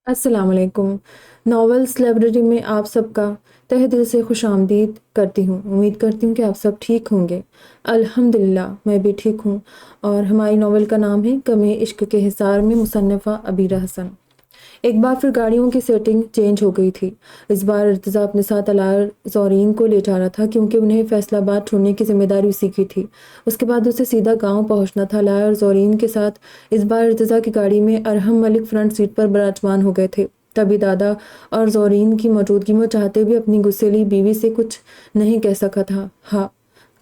السلام علیکم۔ Novels library میں آپ سب کا تہہ دل سے خوش آمدید کرتی ہوں۔ امید کرتی ہوں کہ آپ سب ٹھیک ہوں گے۔ الحمدللہ میں بھی ٹھیک ہوں، اور ہماری ناول کا نام ہے غم عشق کے حصار میں، مصنفہ عبیرہ حسن۔ ایک بار پھر گاڑیوں کی سیٹنگ چینج ہو گئی تھی۔ اس بار ارتضیٰ اپنے ساتھ علائر زورین کو لے جا رہا تھا، کیونکہ انہیں فیصل آباد چھوڑنے کی ذمہ داری اسی کی تھی۔ اس کے بعد اسے سیدھا گاؤں پہنچنا تھا۔ علائر اور زورین کے ساتھ اس بار ارتضیٰ کی گاڑی میں ارحم ملک فرنٹ سیٹ پر براجمان ہو گئے تھے۔ تبھی دادا اور زورین کی موجودگی میں چاہتے بھی اپنی غصیلی بیوی سے کچھ نہیں کہہ سکا تھا۔ ہاں،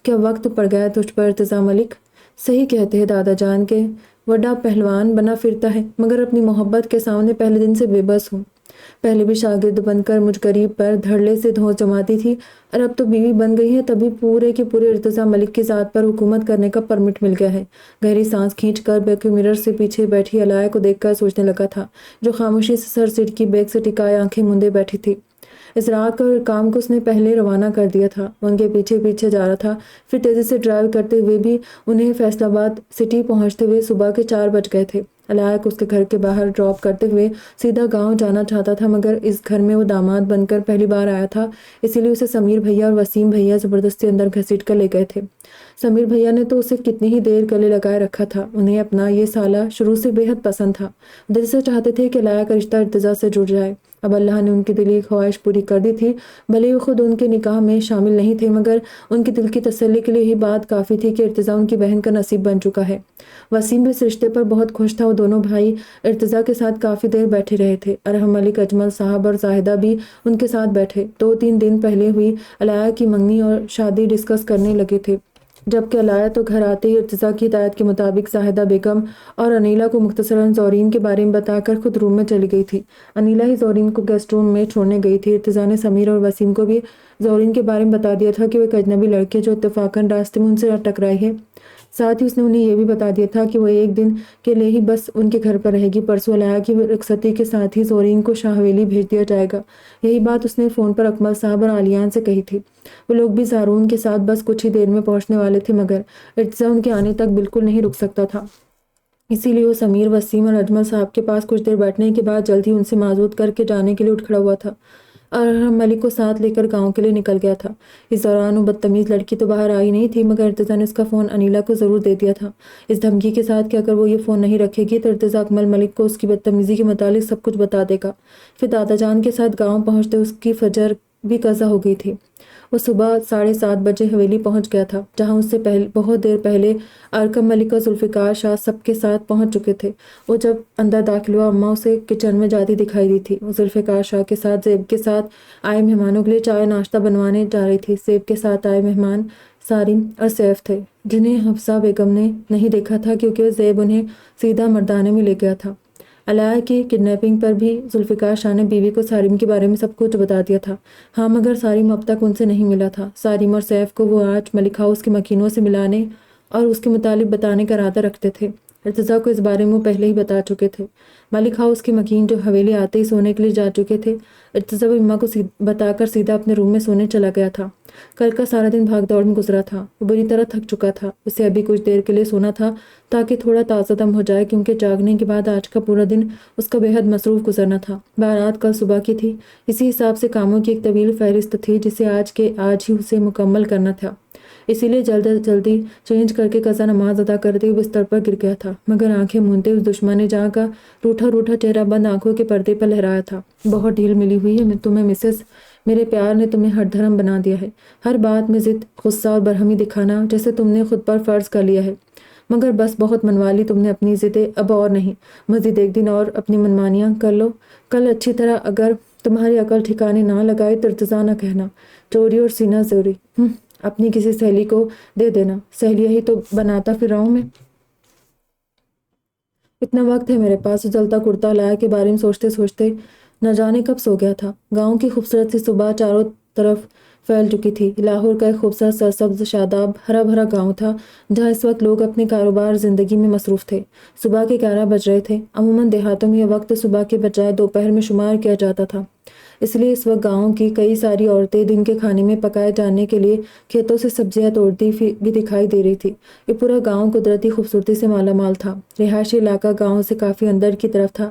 کیا وقت پڑ گیا تجھ پر ارتضیٰ ملک؟ صحیح کہتے ہیں دادا جان کے وڈا پہلوان بنا پھرتا ہے، مگر اپنی محبت کے سامنے پہلے دن سے بے بس ہوں۔ پہلے بھی شاگرد بن کر مجھ غریب پر دھڑلے سے دھونس جماتی تھی، اور اب تو بیوی بن گئی ہے، تبھی پورے کے پورے ارتضیٰ ملک کی ذات پر حکومت کرنے کا پرمٹ مل گیا ہے۔ گہری سانس کھینچ کر بیک مرر سے پیچھے بیٹھی علائر کو دیکھ کر سوچنے لگا تھا، جو خاموشی سے سر سیٹ کی بیک سے ٹکائے آنکھیں موندے بیٹھی تھی۔ اس رات اور کام کو اس نے پہلے روانہ کر دیا تھا۔ وہ ان کے پیچھے پیچھے جا رہا تھا، پھر تیزی سے ڈرائیو کرتے ہوئے بھی انہیں فیصل آباد سٹی پہنچتے ہوئے صبح کے 4 بج گئے تھے۔ علائر کو اس کے گھر کے باہر ڈراپ کرتے ہوئے سیدھا گاؤں جانا چاہتا تھا، مگر اس گھر میں وہ داماد بن کر پہلی بار آیا تھا، اسی لیے اسے سمیر بھیا اور وسیم بھیا زبردستی اندر گھسیٹ کر لے گئے تھے۔ سمیر بھیا نے تو اسے کتنی ہی دیر گلے لگائے رکھا تھا۔ انہیں اپنا یہ سالہ شروع سے بے حد پسند تھا، دل سے چاہتے تھے کہ علائر کا رشتہ ارتضیٰ سے جڑ جائے۔ اب اللہ نے ان کی دلی خواہش پوری کر دی تھی۔ بھلے وہ خود ان کے نکاح میں شامل نہیں تھے، مگر ان کی دل کی تسلی کے لیے یہ بات کافی تھی کہ ارتضیٰ ان کی بہن کا نصیب بن چکا ہے۔ وسیم بھی اس رشتے پر بہت خوش تھا۔ وہ دونوں بھائی ارتضیٰ کے ساتھ کافی دیر بیٹھے رہے تھے۔ ارحم ملک، اجمل صاحب اور زاہدہ بھی ان کے ساتھ بیٹھے 2-3 دن پہلے ہوئی علائر کی منگنی اور شادی ڈسکس کرنے لگے تھے، جبکہ علائر تو گھر آتے ہی ارتضیٰ کی ہدایت کے مطابق زاہدہ بیگم اور انیلہ کو مختصراً زورین کے بارے میں بتا کر خود روم میں چلی گئی تھی۔ انیلہ ہی زورین کو گیسٹ روم میں چھوڑنے گئی تھی۔ ارتضیٰ نے سمیر اور وسیم کو بھی زورین کے بارے میں بتا دیا تھا کہ وہ ایک اجنبی لڑکی ہے جو اتفاقاً راستے میں ان سے ٹکرائی ہے۔ ساتھ ہی اس نے انہیں یہ بھی بتا دیا تھا کہ وہ ایک دن کے لیے ہی بس ان کے گھر پر رہے گی۔ پرسوں علائر کی رخصتی کے ساتھ ہی زورین کو شاہ حویلی بھیج دیا جائے گا۔ یہی بات اس نے فون پر اکمل صاحب اور عالیان سے کہی تھی۔ وہ لوگ بھی زارون کے ساتھ بس کچھ ہی دیر میں پہنچنے والے تھے، مگر ارتضیٰ ان کے آنے تک بالکل نہیں رک سکتا تھا۔ اسی لیے وہ سمیر، وسیم اور اجمل صاحب کے پاس کچھ دیر بیٹھنے کے بعد جلد ہی ان سے معذرت کر کے جانے کے لیے اٹھ کھڑا ہوا تھا، اور ارحم ملک کو ساتھ لے کر گاؤں کے لیے نکل گیا تھا۔ اس دوران وہ بدتمیز لڑکی تو باہر آئی نہیں تھی، مگر ارتضیٰ نے اس کا فون انیلہ کو ضرور دے دیا تھا، اس دھمکی کے ساتھ کہ اگر وہ یہ فون نہیں رکھے گی تو ارتضیٰ اکمل ملک کو اس کی بدتمیزی کے متعلق سب کچھ بتا دے گا۔ پھر دادا جان کے ساتھ گاؤں پہنچتے اس کی فجر بھی قضا ہو گئی تھی۔ وہ صبح 7:30 بجے حویلی پہنچ گیا تھا، جہاں اس سے بہت دیر پہلے ارکم ملک اور ذوالفقار شاہ سب کے ساتھ پہنچ چکے تھے۔ وہ جب اندر داخل ہوا، اماں اسے کچن میں جاتی دکھائی دی تھی۔ وہ ذوالفقار شاہ کے ساتھ زیب کے ساتھ آئے مہمانوں کے لیے چائے ناشتہ بنوانے جا رہی تھی۔ زیب کے ساتھ آئے مہمان سارم اور سیف تھے، جنہیں حفصہ بیگم نے نہیں دیکھا تھا، کیونکہ زیب انہیں سیدھا مردانے میں لے گیا تھا۔ علائر کی کڈنیپنگ پر بھی ذوالفقار شاہ نے بیوی کو سارم کے بارے میں سب کچھ بتا دیا تھا۔ ہاں، مگر سارم اب تک ان سے نہیں ملا تھا۔ سارم اور سیف کو وہ آج ملک ہاؤس کے مکینوں سے ملانے اور اس کے متعلق بتانے کا ارادہ رکھتے تھے۔ ارتضیٰ کو اس بارے میں وہ پہلے ہی بتا چکے تھے۔ ملک ہاؤس کے مکین جو حویلی آتے ہی سونے کے لیے جا چکے تھے، ارتضیٰ بھی اماں کو بتا کر سیدھا اپنے روم میں سونے چلا گیا تھا۔ کل کا سارا دن بھاگ دوڑ میں گزرا تھا۔ وہ بری طرح تھک چکا تھا۔ اسے ابھی کچھ دیر کے لیے سونا تھا تاکہ تھوڑا تازہ دم ہو جائے، کیونکہ جاگنے کے بعد آج کا پورا دن اس کا بے حد مصروف گزرنا تھا۔ بارات کل صبح کی تھی۔ اسی حساب سے کاموں کی ایک طویل فہرست تھی جسے آج ہی اسے مکمل کرنا تھا، اسی لیے جلدی چینج کر کے قضا نماز ادا کرتے ہوئے بستر پر گر گیا تھا، مگر آنکھیں مونتے اس دشمن جہاں کا روٹھا چہرہ بند آنکھوں کے پردے پر لہرایا تھا۔ بہت ڈھیل ملی ہوئی ہے تمہیں مسز، میرے پیار نے تمہیں ہر دھرم بنا دیا ہے۔ ہر بات میں ضد، غصہ اور برہمی دکھانا جیسے تم نے خود پر فرض کر لیا ہے، مگر بس بہت منوا لی تم نے اپنی ضدیں، اب اور نہیں۔ مزید ایک دن اور اپنی منمانیاں کر لو، کل اچھی طرح اگر تمہاری عقل ٹھکانے نہ لگائے تو ارتضیٰ نہ کہنا، چوری اور سینہ زوری اپنی کسی سہیلی کو دے دینا۔ سہیلیاں ہی تو بناتا پھر رہا ہوں میں۔ اتنا وقت ہے میرے پاس؟ جلتا کرتا علائر کے بارے میں سوچتے سوچتے نہ جانے کب سو گیا تھا۔ گاؤں کی خوبصورت سی صبح چاروں طرف پھیل چکی تھی۔ لاہور کا ایک خوبصورت سرسبز شاداب ہرا بھرا گاؤں تھا، جہاں اس وقت لوگ اپنے کاروبار زندگی میں مصروف تھے۔ صبح کے 11 بج رہے تھے۔ عموماً دیہاتوں میں یہ وقت صبح کے بجائے دوپہر میں شمار کیا جاتا تھا، اس لیے اس وقت گاؤں کی کئی ساری عورتیں دن کے کھانے میں پکائے جانے کے لیے کھیتوں سے سبزیاں توڑتی بھی دکھائی دے رہی تھی۔ یہ پورا گاؤں قدرتی خوبصورتی سے مالا مال تھا۔ رہائشی علاقہ گاؤں سے کافی اندر کی طرف تھا۔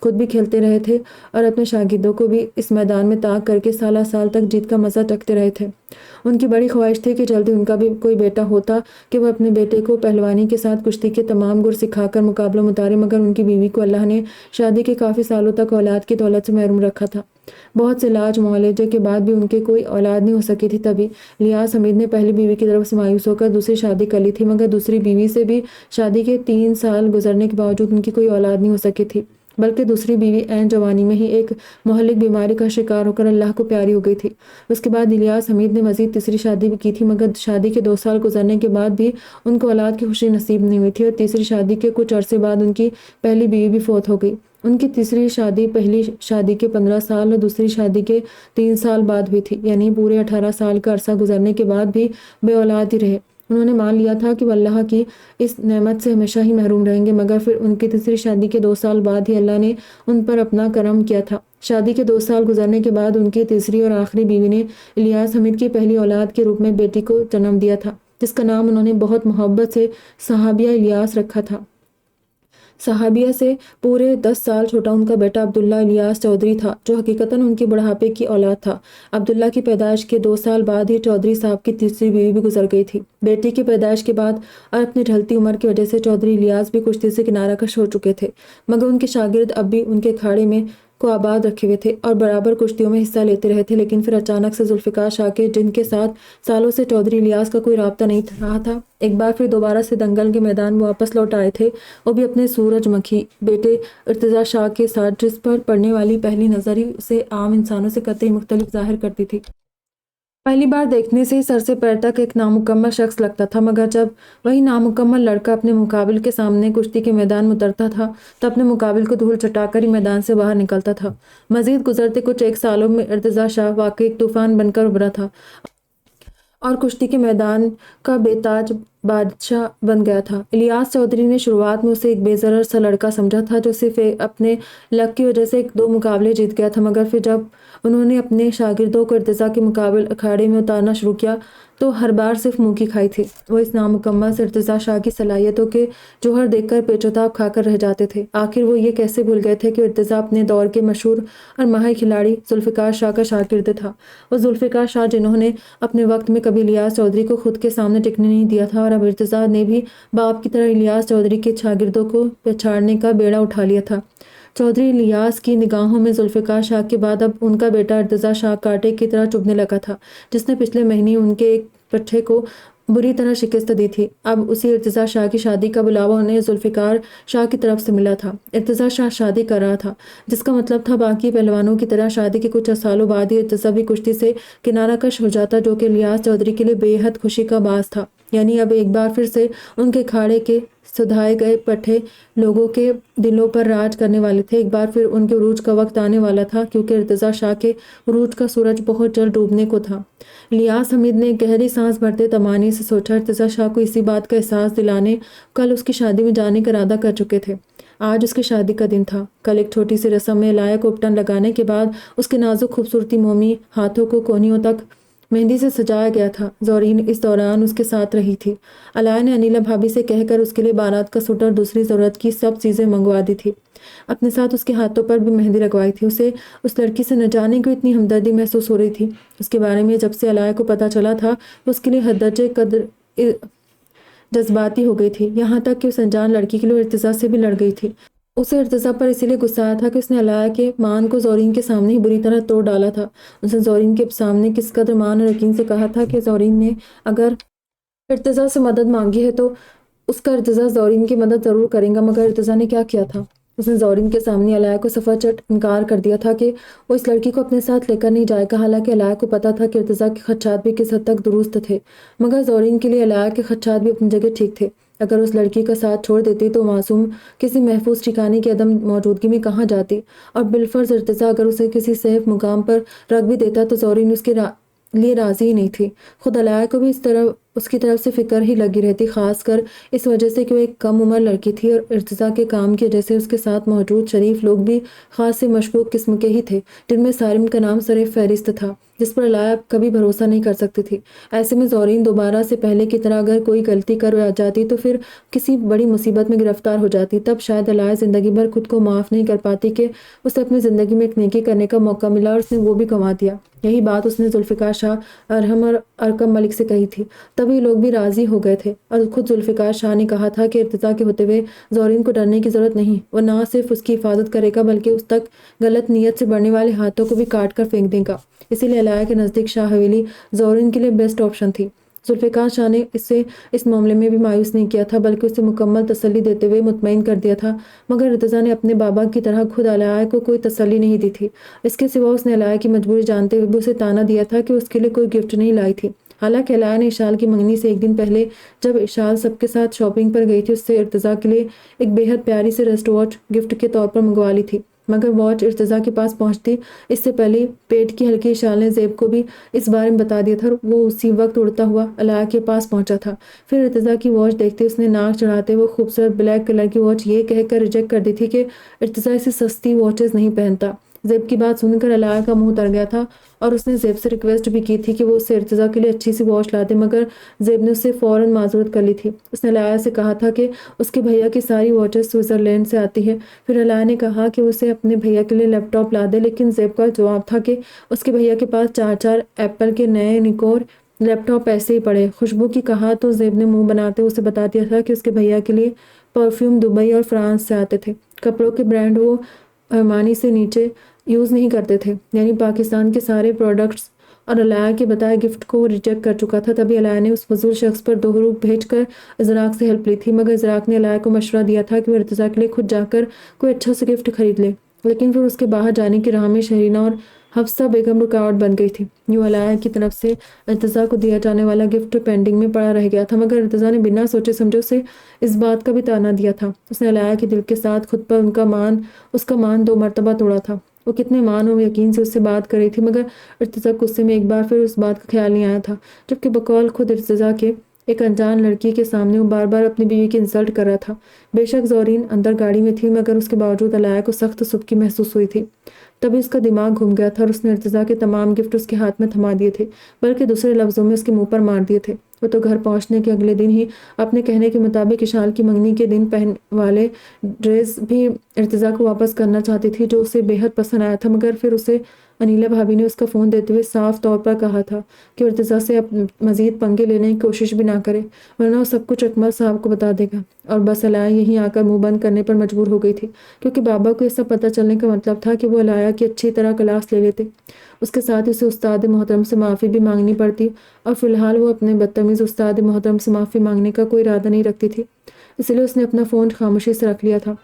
خود بھی کھیلتے رہے تھے اور اپنے شاگردوں کو بھی اس میدان میں طاق کر کے سالہ سال تک جیت کا مزہ چکھتے رہے تھے۔ ان کی بڑی خواہش تھی کہ جلدی ان کا بھی کوئی بیٹا ہوتا کہ وہ اپنے بیٹے کو پہلوانی کے ساتھ کشتی کے تمام گر سکھا کر مقابلوں میں اتارے، مگر ان کی بیوی کو اللہ نے شادی کے کافی سالوں تک اولاد کی دولت سے محروم رکھا تھا۔ بہت سے علاج معالجے کے بعد بھی ان کے کوئی اولاد نہیں ہو سکی تھی۔ تبھی الیاس حمید نے پہلی بیوی کی طرف سے مایوس ہو کر دوسری شادی کر لی تھی، مگر دوسری بیوی سے بھی شادی کے 3 سال گزرنے کے باوجود ان کی کوئی اولاد نہیں ہو سکی تھی، بلکہ دوسری بیوی عین جوانی میں ہی ایک مہلک بیماری کا شکار ہو کر اللہ کو پیاری ہو گئی تھی۔ اس کے بعد الیاس حمید نے مزید تیسری شادی بھی کی تھی، مگر شادی کے 2 سال گزرنے کے بعد بھی ان کو اولاد کی خوشی نصیب نہیں ہوئی تھی اور تیسری شادی کے کچھ عرصے بعد ان کی پہلی بیوی بھی فوت ہو گئی۔ ان کی تیسری شادی پہلی شادی کے 15 سال اور دوسری شادی کے 3 سال بعد ہوئی تھی، یعنی پورے 18 سال کا عرصہ گزرنے کے بعد بھی بے اولاد ہی رہے۔ انہوں نے مان لیا تھا کہ وہ اللہ کی اس نعمت سے ہمیشہ ہی محروم رہیں گے، مگر پھر ان کی تیسری شادی کے 2 سال بعد ہی اللہ نے ان پر اپنا کرم کیا تھا۔ شادی کے 2 سال گزرنے کے بعد ان کی تیسری اور آخری بیوی نے الیاس حمید کی پہلی اولاد کے روپ میں بیٹی کو جنم دیا تھا، جس کا نام انہوں نے بہت محبت سے صحابیہ الیاس رکھا تھا۔ صحابیہ سے پورے 10 سال چھوٹا ان کا بیٹا عبداللہ الیاس چودھری تھا، جو حقیقتاً ان کے بڑھاپے کی اولاد تھا۔ عبداللہ کی پیدائش کے 2 سال بعد ہی چودھری صاحب کی تیسری بیوی بھی گزر گئی تھی۔ بیٹی کی پیدائش کے بعد اور اپنی ڈھلتی عمر کی وجہ سے چودھری الیاس بھی کشتی سے کنارہ کش ہو چکے تھے، مگر ان کے شاگرد اب بھی ان کے کھاڑے میں کو آباد رکھے ہوئے تھے اور برابر کشتیوں میں حصہ لیتے رہے تھے۔ لیکن پھر اچانک سے ذوالفقار شاہ کے، جن کے ساتھ سالوں سے چودھری الیاس کا کوئی رابطہ نہیں رہا تھا، ایک بار پھر دوبارہ سے دنگل کے میدان میں واپس لوٹ آئے تھے، وہ بھی اپنے سورج مکھی بیٹے ارتضیٰ شاہ کے ساتھ، جس پر پڑنے والی پہلی نظر ہی اسے عام انسانوں سے قطعی مختلف ظاہر کرتی تھی۔ پہلی بار دیکھنے سے ہی سر سے پیر تک ایک نامکمل شخص لگتا تھا، مگر جب وہی نامکمل لڑکا اپنے مقابل کے سامنے کشتی کے میدان میں اترتا تھا تو اپنے مقابل کو دھول چٹا کر ہی میدان سے باہر نکلتا تھا۔ مزید گزرتے کچھ 1 سالوں میں ارتضیٰ شاہ واقعی ایک طوفان بن کر ابھرا تھا اور کشتی کے میدان کا بے تاج بادشاہ بن گیا تھا۔ الیاس چودھری نے شروعات میں اسے ایک بے ضرر سا لڑکا سمجھا تھا جو صرف اپنے لک کی وجہ سے 2 مقابلے جیت گیا تھا، مگر پھر جب انہوں نے اپنے شاگردوں کو ارتضیٰ کے مقابل اکھاڑے میں اتارنا شروع کیا تو ہر بار صرف منہ کی کھائی تھی۔ وہ اس نامکمل سے ارتضیٰ شاہ کی صلاحیتوں کے جوہر دیکھ کر پیچوتاب کھا کر رہ جاتے تھے۔ آخر وہ یہ کیسے بھول گئے تھے کہ ارتضیٰ اپنے دور کے مشہور اور ماہر کھلاڑی ذوالفقار شاہ کا شاگرد تھا، وہ ذوالفقار شاہ جنہوں نے اپنے وقت میں کبھی الیاس چودھری کو خود کے سامنے ٹکنے نہیں دیا تھا، اور اب ارتضیٰ نے بھی باپ کی طرح الیاس چودھری کے شاگردوں کو پچھاڑنے کا بیڑا اٹھا لیا تھا۔ چودھری الیاس کی نگاہوں میں ذوالفقار شاہ کے بعد اب ان کا بیٹا ارتضیٰ شاہ کانٹے کی طرح چبھنے لگا تھا، جس نے پچھلے مہینے ان کے ایک پٹھے کو بری طرح شکست دی تھی۔ اب اسی ارتضیٰ شاہ کی شادی کا بلاوا انہیں ذوالفقار شاہ کی طرف سے ملا تھا۔ ارتضیٰ شاہ شادی کر رہا تھا، جس کا مطلب تھا باقی پہلوانوں کی طرح شادی کے کچھ سالوں بعد ہی ارتضیٰ بھی کشتی سے کنارہ کش ہو جاتا، جو کہ الیاس چودھری کے لیے بے حد خوشی کا باعث تھا۔ یعنی اب ایک بار پھر سے ان کے کھاڑے کے سدھائے گئے پٹھے لوگوں کے دلوں پر راج کرنے والے تھے۔ ایک بار پھر ان کے عروج کا وقت آنے والا تھا، کیونکہ ارتضیٰ شاہ کے عروج کا سورج بہت جلد ڈوبنے کو تھا۔ الیاس حمید نے گہری سانس بھرتے طمانینے سے سوچا، ارتضیٰ شاہ کو اسی بات کا احساس دلانے کل اس کی شادی میں جانے کا ارادہ کر چکے تھے۔ آج اس کی شادی کا دن تھا۔ کل ایک چھوٹی سی رسم میں علایا کو اپٹن لگانے کے بعد اس کے نازک خوبصورتی مومی ہاتھوں کو کونیوں تک مہندی سے سجایا گیا تھا۔ زورین اس دوران اس کے ساتھ رہی تھی۔ علایا نے انیلا بھابھی سے کہہ کر اس کے لیے بارات کا سوٹ اور دوسری ضرورت کی سب چیزیں منگوا دی تھی۔ اپنے ساتھ اس کے ہاتھوں پر بھی مہندی لگوائی تھی۔ اسے اس لڑکی سے نہ جانے کو اتنی ہمدردی محسوس ہو رہی تھی۔ اس کے بارے میں جب سے علایا کو پتہ چلا تھا، وہ اس کے لیے حد درجے قدر جذباتی ہو گئی تھی، یہاں تک کہ اس انجان لڑکی کے لیے ارتضیٰ سے بھی لڑ گئی تھی۔ اسے ارتضیٰ پر اسی لیے غصہ آیا تھا کہ اس نے علایا کے مان کو زورین کے سامنے ہی بری طرح توڑ ڈالا تھا۔ اس نے زورین کے سامنے کس قدر مان اور یقین سے کہا تھا کہ زورین نے اگر ارتضیٰ سے مدد مانگی ہے تو اس کا ارتضیٰ زورین کی مدد ضرور کرے گا، مگر ارتضیٰ نے کیا کیا تھا؟ اس نے زورین کے سامنے علایا کو صفا چٹ انکار کر دیا تھا کہ وہ اس لڑکی کو اپنے ساتھ لے کر نہیں جائے گا، حالانکہ علایا کو پتا تھا کہ ارتضیٰ کے خدشات بھی کس حد تک درست تھے، مگر زورین کے لیے علایا کے خدشات بھی اپنی جگہ ٹھیک تھے۔ اگر اس لڑکی کا ساتھ چھوڑ دیتی تو معصوم کسی محفوظ ٹھکانے کی عدم موجودگی میں کہاں جاتی، اور بالفرض ارتضیٰ اگر اسے کسی سیف مقام پر رکھ بھی دیتا تو زورین اس کے لیے راضی ہی نہیں تھی۔ خود علایا کو بھی اس طرح اس کی طرف سے فکر ہی لگی رہتی، خاص کر اس وجہ سے کہ وہ ایک کم عمر لڑکی تھی اور ارتضیٰ کے کام کی وجہ سے اس کے ساتھ موجود شریف لوگ بھی خاص سے مشکوک قسم کے ہی تھے، جن میں سارم کا نام سر فہرست تھا، جس پر علایہ کبھی بھروسہ نہیں کر سکتی تھی۔ ایسے میں زورین دوبارہ سے پہلے کی طرح اگر کوئی غلطی کر جاتی تو پھر کسی بڑی مصیبت میں گرفتار ہو جاتی، تب شاید علایہ زندگی بھر خود کو معاف نہیں کر پاتی کہ اسے اپنی زندگی میں ایک نیکی کرنے کا موقع ملا اور اس نے وہ بھی گنوا دیا۔ یہی بات اس نے ذوالفقار شاہ، ارحم اور ارکم ملک سے کہی تھی، تب یہ لوگ بھی راضی ہو گئے تھے اور خود ذوالفقار شاہ نے کہا تھا کہ ارتضیٰ کے ہوتے ہوئے زورین کو ڈرنے کی ضرورت نہیں، وہ نہ صرف اس کی حفاظت کرے گا بلکہ اس تک غلط نیت سے بڑھنے والے ہاتھوں کو بھی کاٹ کر پھینک دے گا۔ اسی لیے علایہ کے نزدیک شاہ حویلی زورین کے لیے بیسٹ آپشن تھی۔ ذوالفقار شاہ نے اسے اس معاملے میں بھی مایوس نہیں کیا تھا بلکہ اسے مکمل تسلی دیتے ہوئے مطمئن کر دیا تھا، مگر ارتضیٰ نے اپنے بابا کی طرح خود علایہ کو کوئی تسلی نہیں دی تھی۔ اس کے سوا اس نے علایہ کی مجبوری جانتے ہوئے بھی اسے طعنہ دیا تھا کہ اس کے لیے کوئی گفٹ نہیں لائی تھی۔ حالانکہ علایہ نے اشال کی منگنی سے ایک دن پہلے جب اشال سب کے ساتھ شاپنگ پر گئی تھی اس سے ارتضیٰ کے لیے ایک بے حد پیاری سی ریسٹ واچ گفٹ کے طور پر منگوا لی تھی، مگر واچ ارتضیٰ کے پاس پہنچتی اس سے پہلے پیٹ کی ہلکی اشال نے زیب کو بھی اس بارے میں بتا دیا تھا، وہ اسی وقت اڑتا ہوا علایہ کے پاس پہنچا تھا۔ پھر ارتضیٰ کی واچ دیکھتے اس نے ناک چڑھاتے وہ خوبصورت بلیک کلر کی واچ یہ کہہ کر ریجیکٹ کر دی تھی کہ ارتضیٰ اسے سستی واچز نہیں پہنتا۔ زیب کی بات سن کر علایہ کا منہ تر گیا تھا اور اس نے زیب سے ریکویسٹ بھی کی تھی کہ وہ اسے ارتضیٰ کے لیے اچھی سی واچ لا دے، مگر زیب نے اس سے فوراً معذرت کر لی تھی۔ اس نے علایہ سے کہا تھا کہ اس کے بھیا کی ساری واچز سوئٹزرلینڈ سے آتی ہے۔ پھر علایہ نے کہا کہ اسے اپنے بھیا کے لیے لیپ ٹاپ لا دے، لیکن زیب کا جواب تھا کہ اس کے بھیا کے پاس 4 ایپل کے نئے نکور لیپ ٹاپ ایسے ہی پڑے۔ خوشبو کی کہا تو زیب نے منہ بناتے اسے بتا دیا تھا کہ اس کے بھیا کے لیے پرفیوم دبئی اور فرانس سے آتے تھے، کپڑوں کے برانڈ وہ ارمانی سے نیچے یوز نہیں کرتے تھے، یعنی پاکستان کے سارے پروڈکٹس، اور علایہ کے بتائے گفٹ کو وہ ریجیکٹ کر چکا تھا۔ تبھی علایہ نے اس فضول شخص پر 2 حروف بھیج کر ازراق سے ہیلپ لی تھی، مگر ازراق نے علایہ کو مشورہ دیا تھا کہ وہ ارتضیٰ کے لیے خود جا کر کوئی اچھا سا گفٹ خرید لے، لیکن پھر اس کے باہر جانے کی راہ میں شہرینہ اور حفصہ بیگم رکاوٹ بن گئی تھی۔ یوں علایہ کی طرف سے ارتضیٰ کو دیا جانے والا گفٹ پینڈنگ میں پڑا رہ گیا تھا، مگر ارتضیٰ نے بنا سوچے سمجھے اسے اس بات کا بھی طعنہ دیا تھا۔ اس نے علایہ کے دل کے ساتھ خود پر اس کا مان 2 مرتبہ توڑا تھا۔ وہ کتنے مان و یقین سے اس سے بات کر رہی تھی، مگر ارتضیٰ کو غصے میں ایک بار پھر اس بات کا خیال نہیں آیا تھا، جبکہ بقول خود ارتضیٰ کے ایک انجان لڑکی کے سامنے وہ بار بار اپنی بیوی کی انسلٹ کر رہا تھا۔ بے شک زورین اندر گاڑی میں تھی، مگر اس کے باوجود علایہ کو سخت سبکی محسوس ہوئی تھی۔ تبھی اس کا دماغ گھوم گیا تھا اور اس نے ارتضیٰ کے تمام گفٹ اس کے ہاتھ میں تھما دیے تھے، بلکہ دوسرے لفظوں میں اس کے منہ پر مار دیے تھے۔ وہ تو گھر پہنچنے کے اگلے دن ہی اپنے کہنے کے مطابق اشال کی منگنی کے دن پہننے والے ڈریس بھی ارتضیٰ کو واپس کرنا چاہتی تھی، جو اسے بے حد پسند آیا تھا، مگر پھر اسے انیلا بھابی نے اس کا فون دیتے ہوئے صاف طور پر کہا تھا کہ ارتضیٰ سے مزید پنگے لینے کی کوشش بھی نہ کرے، ورنہ وہ سب کچھ اکمل صاحب کو بتا دے گا۔ اور بس علایہ یہیں آ کر منہ بند کرنے پر مجبور ہو گئی تھی، کیونکہ بابا کو یہ سب پتہ چلنے کا مطلب تھا کہ وہ علایہ کی اچھی طرح کلاس لے لیتے۔ اس کے ساتھ اسے استاد محترم سے معافی بھی مانگنی پڑتی، اور فی الحال وہ اپنے بدتمیز استاد محترم سے معافی مانگنے کا کوئی ارادہ نہیں رکھتی تھی، اس لیے اس نے اپنا فون خاموشی سے رکھ لیا تھا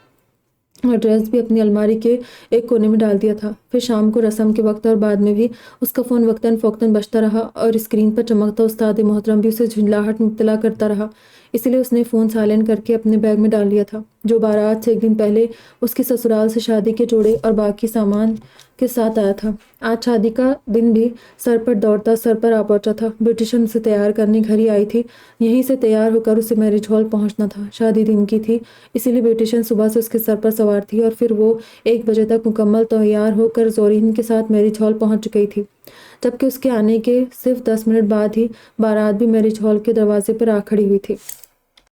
اور ڈریس بھی اپنی الماری کے ایک کونے میں ڈال دیا تھا۔ پھر شام کو رسم کے وقت اور بعد میں بھی اس کا فون وقتاً فوقتاً بجتا رہا اور اسکرین پر چمکتا استاد محترم بھی اسے جھنجھلاہٹ میں مبتلا کرتا رہا، اسی لیے اس نے فون سائلنٹ کر کے اپنے بیگ میں ڈال لیا تھا، جو بارات سے ایک دن پہلے اس کے سسرال سے شادی کے جوڑے اور باقی سامان کے ساتھ آیا تھا۔ آج شادی کا دن بھی سر پر دوڑتا سر پر آ پہنچا تھا۔ بیوٹیشن اسے تیار کرنے گھر ہی آئی تھی، یہیں سے تیار ہو کر اسے میرج ہال پہنچنا تھا۔ شادی دن کی تھی، اسی لیے بیوٹیشن صبح سے اس کے سر پر سوار تھی اور پھر وہ 1 بجے تک مکمل تیار ہو کر زورین کے ساتھ میرج ہال پہنچ گئی تھی، جبکہ اس کے آنے کے صرف 10 منٹ بعد ہی بارات بھی میرج ہال کے دروازے پر آ کھڑی ہوئی تھی۔